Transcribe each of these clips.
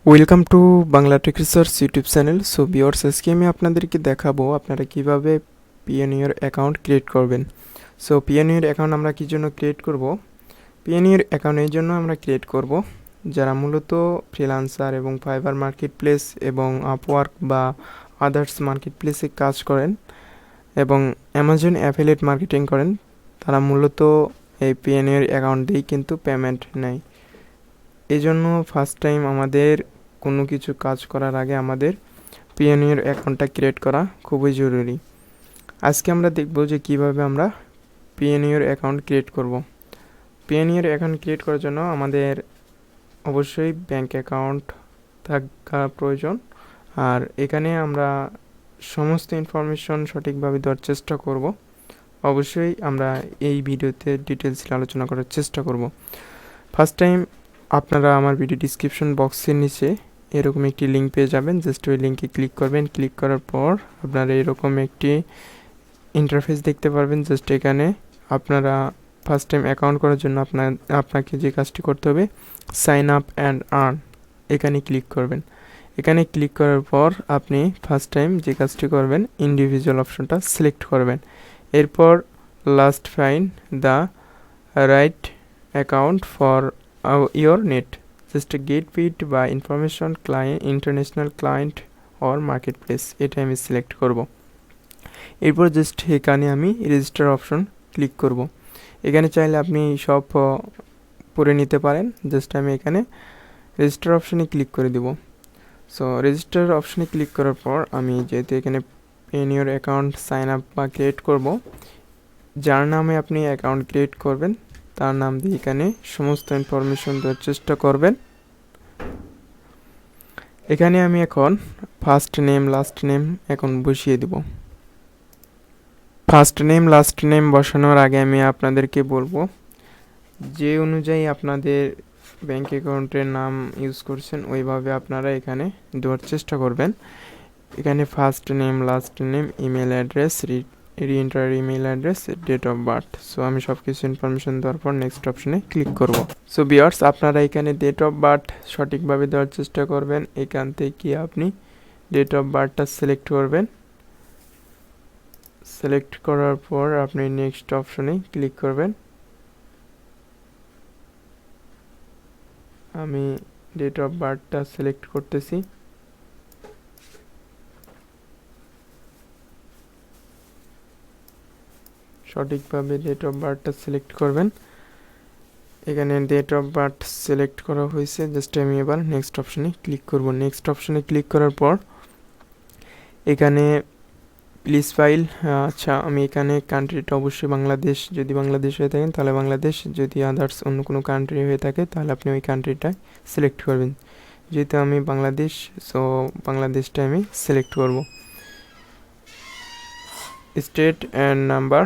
Welcome to Bangla tech research YouTube channel. So viewers, আজকে আমি আপনাদেরকে দেখাবো আপনারা কিভাবে পিওনিয়ার অ্যাকাউন্ট ক্রিয়েট করবেন। সো পিওনিয়ার অ্যাকাউন্ট আমরা কি জন্য ক্রিয়েট করব? পিওনিয়ার অ্যাকাউন্ট এই জন্য আমরা ক্রিয়েট করব যারা মূলত ফ্রিল্যান্সার এবং ফাইবার মার্কেট প্লেস এবং আপওয়ার্ক বা আদার্স মার্কেট প্লেসে কাজ করেন এবং অ্যামাজন অ্যাফিলিয়েট মার্কেটিং করেন, তারা মূলত এই পিওনিয়ার অ্যাকাউন্ট দিয়েই কিন্তু পেমেন্ট নেয়। এই জন্য ফার্স্ট টাইম আমাদের কোনো কিছু কাজ করার আগে আমাদের পিওনিয়ার অ্যাকাউন্টটা ক্রিয়েট করা খুবই জরুরি। আজকে আমরা দেখব যে কিভাবে আমরা পিওনিয়ার অ্যাকাউন্ট ক্রিয়েট করব। পিওনিয়ার অ্যাকাউন্ট ক্রিয়েট করার জন্য আমাদের অবশ্যই ব্যাংক অ্যাকাউন্ট থাকা প্রয়োজন। আর এখানে আমরা সমস্ত ইনফরমেশন সঠিকভাবে দেওয়ার চেষ্টা করব। অবশ্যই আমরা এই ভিডিওতে ডিটেলসে আলোচনা করার চেষ্টা করব। ফার্স্ট টাইম আপনারা আমার ভিডিও ডিসক্রিপশন বক্সের নিচে এরকম একটি লিঙ্ক পেয়ে যাবেন। জাস্ট ওই লিঙ্কে ক্লিক করবেন। ক্লিক করার পর আপনারা এরকম একটি ইন্টারফেস দেখতে পারবেন। জাস্ট এখানে আপনারা ফার্স্ট টাইম অ্যাকাউন্ট করার জন্য আপনাকে যে কাজটি করতে হবে, সাইন আপ অ্যান্ড আর্ন, এখানে ক্লিক করবেন। এখানে ক্লিক করার পর আপনি ফার্স্ট টাইম যে কাজটি করবেন, ইন্ডিভিজুয়াল অপশনটা সিলেক্ট করবেন। এরপর last find the right account for your net, just get paid by information client, international client or marketplace, এটা আমি সিলেক্ট করব। এরপর জাস্ট এখানে আমি রেজিস্টার অপশন ক্লিক করব। এখানে চাইলে আপনি সব পড়ে নিতে পারেন। জাস্ট আমি এখানে রেজিস্টার অপশনে ক্লিক করে দিব। সো রেজিস্টার অপশনে ক্লিক করার পর আমি যেহেতু এখানে পিওনিয়ার অ্যাকাউন্ট সাইন আপ বা ক্রিয়েট করব, যার নামে আপনি অ্যাকাউন্ট ক্রিয়েট করবেন তার নাম দিয়ে এখানে সমস্ত ইনফরমেশন দেওয়ার চেষ্টা করবেন। এখানে আমি এখন ফার্স্ট নেম লাস্ট নেম এখন বসিয়ে দিব। ফার্স্ট নেম লাস্ট নেম বসানোর আগে আমি আপনাদেরকে বলবো যে অনুযায়ী আপনাদের ব্যাংক অ্যাকাউন্টের নাম ইউজ করছেন ওইভাবে আপনারা এখানে দেওয়ার চেষ্টা করবেন। এখানে first name last name email address, reenter email address, date of birth. So আমি সব কিছু ইনফরমেশন দেওয়ার পর নেক্সট অপশনে ক্লিক করব। সো ভিউয়ার্স, আপনারা এখানে ডেট অফ বার্থ সঠিকভাবে দেওয়ার চেষ্টা করবেন। এখান থেকে আপনি ডেট অফ বার্থটা সিলেক্ট করবেন। সিলেক্ট করার পর আপনি নেক্সট অপশনে ক্লিক করবেন। আমি ডেট অফ বার্থটা সিলেক্ট করতেছি। সঠিকভাবে ডেট অফ বার্থটা সিলেক্ট করবেন। এখানে ডেট অফ বার্থ সিলেক্ট করা হয়েছে। জাস্ট আমি এবার নেক্সট অপশনে ক্লিক করব। নেক্সট অপশনে ক্লিক করার পর এখানে প্লিজ ফাইল, আচ্ছা আমি এখানে কান্ট্রিটা অবশ্যই বাংলাদেশ, যদি বাংলাদেশ হয়ে থাকেন তাহলে বাংলাদেশ, যদি আদার্স অন্য কোনো কান্ট্রি হয়ে থাকে তাহলে আপনি ওই কান্ট্রিটা সিলেক্ট করবেন। যেহেতু আমি বাংলাদেশ, সো বাংলাদেশটা আমি সিলেক্ট করব। স্টেট অ্যান্ড নাম্বার,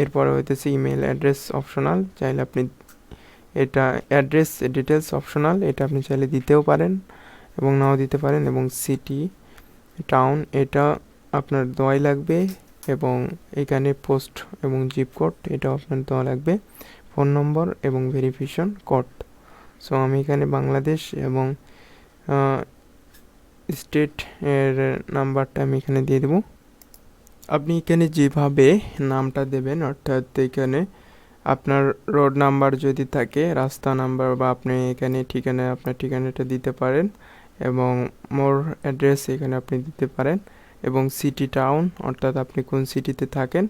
এরপরে হইতেছে ইমেল অ্যাড্রেস অপশনাল, চাইলে আপনি এটা অ্যাড্রেস ডিটেলস অপশনাল, এটা আপনি চাইলে দিতেও পারেন এবং নাও দিতে পারেন। এবং সিটি টাউন এটা আপনার দেওয়াই লাগবে এবং এখানে পোস্ট এবং জিপ কোড এটাও আপনার দেওয়া লাগবে, ফোন নম্বর এবং ভেরিফিকেশন কোড। সো আমি এখানে বাংলাদেশ এবং স্টেট এর নাম্বারটা আমি এখানে দিয়ে দেব। আপনি এখানে যেভাবে নামটা দেবেন, অর্থাৎ এখানে আপনার রোড নাম্বার যদি থাকে, রাস্তা নাম্বার, বা আপনি এখানে ঠিকানা, আপনার ঠিকানাটা দিতে পারেন এবং মোর অ্যাড্রেস এখানে আপনি দিতে পারেন এবং সিটি টাউন, অর্থাৎ আপনি কোন সিটিতে থাকেন,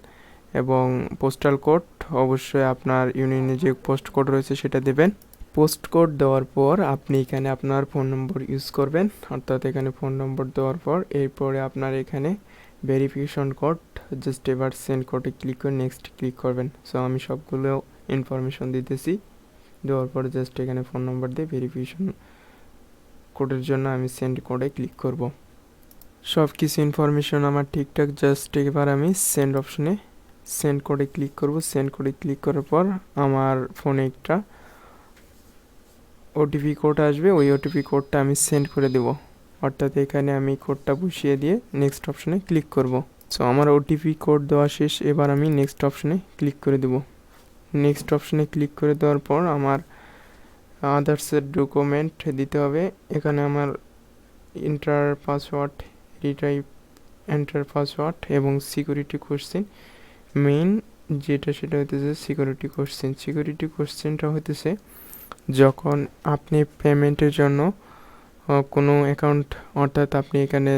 এবং পোস্টাল কোড অবশ্যই আপনার ইউনিয়নে যে পোস্ট কোড রয়েছে সেটা দেবেন। পোস্ট কোড দেওয়ার পর আপনি এখানে আপনার ফোন নম্বর ইউজ করবেন, অর্থাৎ এখানে ফোন নম্বর দেওয়ার পর এরপরে আপনার এখানে ভেরিফিকেশন কোড, জাস্ট এবার সেন্ড কোডে ক্লিক করে নেক্সট ক্লিক করবেন। সো আমি সবগুলো ইনফরমেশন দিতেছি, দেওয়ার পর জাস্ট এখানে ফোন নম্বর দিয়ে ভেরিফিকেশন কোডের জন্য আমি সেন্ড কোডে ক্লিক করব। সব কিছু ইনফরমেশন আমার ঠিকঠাক, জাস্ট এবার আমি সেন্ড অপশনে সেন্ড কোডে ক্লিক করব। সেন্ড কোডে ক্লিক করার পর আমার ফোনে একটা ওটিপি কোড আসবে, ওই ওটিপি কোডটা আমি সেন্ড করে দেব, অর্থাৎ এখানে আমি কোডটা বসিয়ে দিয়ে নেক্সট অপশনে ক্লিক করব। সো আমার ওটিপি কোড দেওয়া শেষ, এবার আমি নেক্সট অপশনে ক্লিক করে দেব। নেক্সট অপশনে ক্লিক করে দেওয়ার পর আমার আদার্সের ডকুমেন্ট দিতে হবে। এখানে আমার enter password, retype enter password এবং সিকিউরিটি কোশ্চেন মেইন যেটা সেটা হইতেছে সিকিউরিটি কোশ্চেন। সিকিউরিটি কোশ্চেনটা হইতেছে যখন আপনি পেমেন্টের জন্য কোনো অ্যাকাউন্ট, অর্থাৎ আপনি এখানে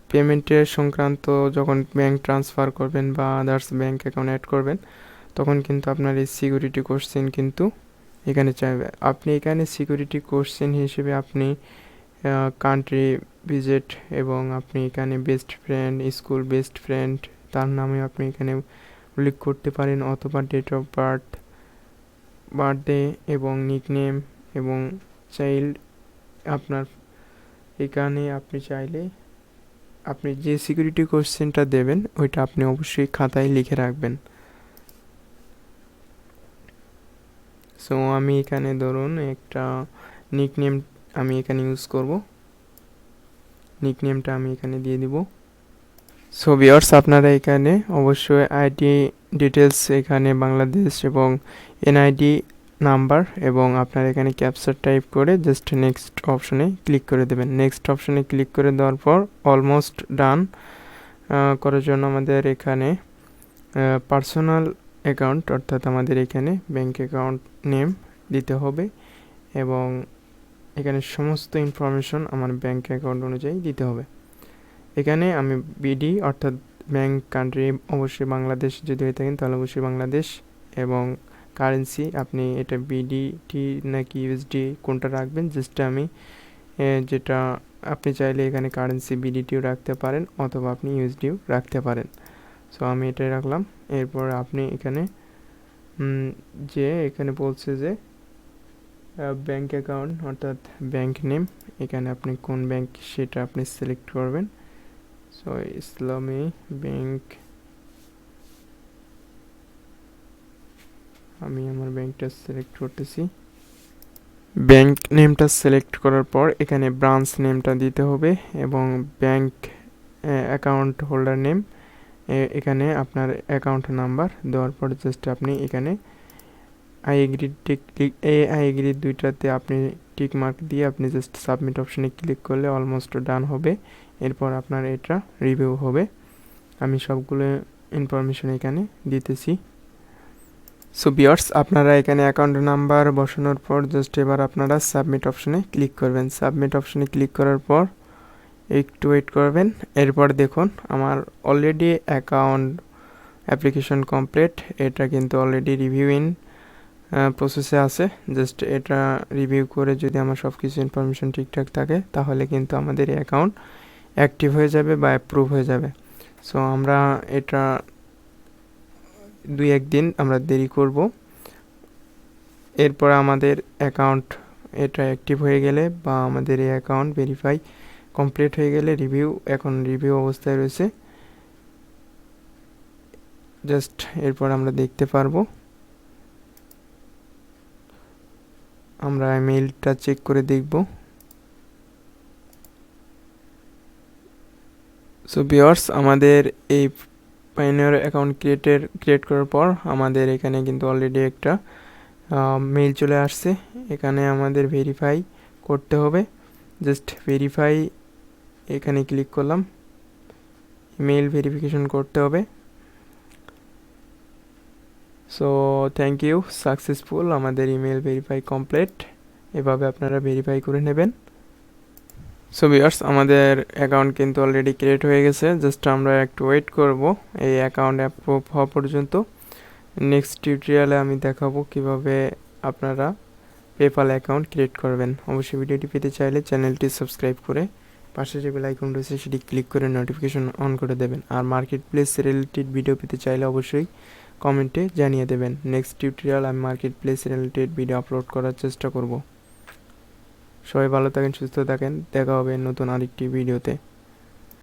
পেমেন্টের সংক্রান্ত যখন ব্যাংক ট্রান্সফার করবেন বা আদার্স ব্যাংক অ্যাকাউন্ট অ্যাড করবেন, তখন কিন্তু আপনার এই সিকিউরিটি কোশ্চেন কিন্তু এখানে চাইবে। আপনি এখানে সিকিউরিটি কোশ্চেন হিসেবে আপনি কান্ট্রি ভিজিট এবং আপনি এখানে best friend, school best friend তার নামে আপনি এখানে উল্লেখ করতে পারেন, অথবা ডেট অফ বার্থ, বার্থডে এবং নিকনেম এবং চাইল্ড। আপনার এখানে আপনি চাইলে আপনি যে সিকিউরিটি কোশ্চেনটা দেবেন ওইটা আপনি অবশ্যই খাতায় লিখে রাখবেন। সো আমি এখানে ধরুন একটা নিকনেম আমি এখানে ইউজ করব, নিকনেমটা আমি এখানে দিয়ে দিব। সো ভিউয়ার্স, আপনারা এখানে অবশ্যই আইডি ডিটেলস এখানে বাংলাদেশ এবং এনআইডি নাম্বার এবং আপনার এখানে ক্যাপচার টাইপ করে জাস্ট নেক্সট অপশনে ক্লিক করে দেবেন। নেক্সট অপশনে ক্লিক করে দেওয়ার পর অলমোস্ট ডান করার জন্য আমাদের এখানে পার্সোনাল অ্যাকাউন্ট, অর্থাৎ আমাদের এখানে ব্যাঙ্ক অ্যাকাউন্ট নেম দিতে হবে এবং এখানে সমস্ত ইনফরমেশন আমার ব্যাঙ্ক অ্যাকাউন্ট অনুযায়ী দিতে হবে। এখানে আমি বিডি অর্থাৎ ব্যাঙ্ক কান্ট্রি অবশ্যই বাংলাদেশ যদি হয়ে থাকেন তাহলে অবশ্যই বাংলাদেশ, এবং কারেন্সি আপনি এটা বিডিটি নাকি ইউএসডি কোনটা রাখবেন, জাস্ট আমি যেটা আপনি চাইলে এখানে কারেন্সি বিডিটিও রাখতে পারেন অথবা আপনি ইউএসডিও রাখতে পারেন। সো আমি এটাই রাখলাম। এরপর আপনি এখানে যে এখানে বলছে যে ব্যাঙ্ক অ্যাকাউন্ট অর্থাৎ ব্যাঙ্ক নেম, এখানে আপনি কোন ব্যাঙ্ক সেটা আপনি সিলেক্ট করবেন। সো ইসলামী ব্যাংক, আমি আমার ব্যাংকটা সিলেক্ট করতেছি। ব্যাংক নেমটা সিলেক্ট করার পর এখানে ব্রাঞ্চ নেমটা দিতে হবে এবং ব্যাংক অ্যাকাউন্ট হোল্ডার নেম, এখানে আপনার অ্যাকাউন্ট নাম্বার দেওয়ার পর জাস্ট আপনি এখানে আই এগ্রি দুইটাতে আপনি টিক মার্ক দিয়ে আপনি জাস্ট সাবমিট অপশনে ক্লিক করলে অলমোস্ট ডান হবে। এরপর আপনার এটা রিভিউ হবে। আমি সবগুলো ইনফরমেশন এখানে দিতেছি। সো ভিউয়ার্স, আপনারা এখানে অ্যাকাউন্ট নাম্বার বসানোর পর জাস্ট এবার আপনারা সাবমিট অপশনে ক্লিক করবেন। সাবমিট অপশনে ক্লিক করার পর একটু ওয়েট করবেন। এরপর দেখুন আমার অলরেডি অ্যাকাউন্ট অ্যাপ্লিকেশন কমপ্লিট, এটা কিন্তু অলরেডি রিভিউ ইন প্রসেসে আছে। জাস্ট এটা রিভিউ করে যদি আমার সব কিছু ইনফরমেশন ঠিকঠাক থাকে তাহলে কিন্তু আমাদের অ্যাকাউন্ট অ্যাক্টিভ হয়ে যাবে বা অ্যাপ্রুভ হয়ে যাবে। সো আমরা এটা 2-1 দিন আমরা দেরি করব। এরপর আমাদের অ্যাকাউন্ট এটা অ্যাক্টিভ হয়ে গেলে বা আমাদের এই অ্যাকাউন্ট ভেরিফাই কমপ্লিট হয়ে গেলে রিভিউ, এখন রিভিউ অবস্থায় রয়েছে, জাস্ট এরপর আমরা দেখতে পারবো। আমরা মেইলটা চেক করে দেখব। সো ভিউয়ার্স, আমাদের এই পায়োনিয়ার অ্যাকাউন্ট ক্রিয়েট করার পর আমাদের এখানে কিন্তু অলরেডি একটা মেইল চলে আসছে। এখানে আমাদের ভেরিফাই করতে হবে, জাস্ট ভেরিফাই এখানে ক্লিক করলাম, ইমেল ভেরিফিকেশন করতে হবে। সো থ্যাংক ইউ, সাকসেসফুল, আমাদের ইমেল ভেরিফাই কমপ্লিট। এভাবে আপনারা ভেরিফাই করে নেবেন। সো ভিউয়ার্স, আমাদের অ্যাকাউন্ট কিন্তু অলরেডি ক্রিয়েট হয়ে গেছে, জাস্ট আমরা একটু ওয়েট করব এই অ্যাকাউন্ট অ্যাপ্রুভ হওয়া পর্যন্ত। নেক্সট টিউটোরিয়ালে আমি দেখাবো কিভাবে আপনারা পেপ্যাল অ্যাকাউন্ট ক্রিয়েট করবেন। অবশ্যই ভিডিওটি পেতে চাইলে চ্যানেলটি সাবস্ক্রাইব করে পাশে যে বেল আইকন রয়েছে সেটি ক্লিক করে নোটিফিকেশন অন করে দেবেন। আর মার্কেট প্লেস রিলেটেড ভিডিও পেতে চাইলে অবশ্যই কমেন্টে জানিয়ে দেবেন। নেক্সট টিউটোরিয়াল আমি market place related video upload করার চেষ্টা করব। সবাই ভালো থাকেন, সুস্থ থাকেন, দেখা হবে নতুন আরেকটি ভিডিওতে।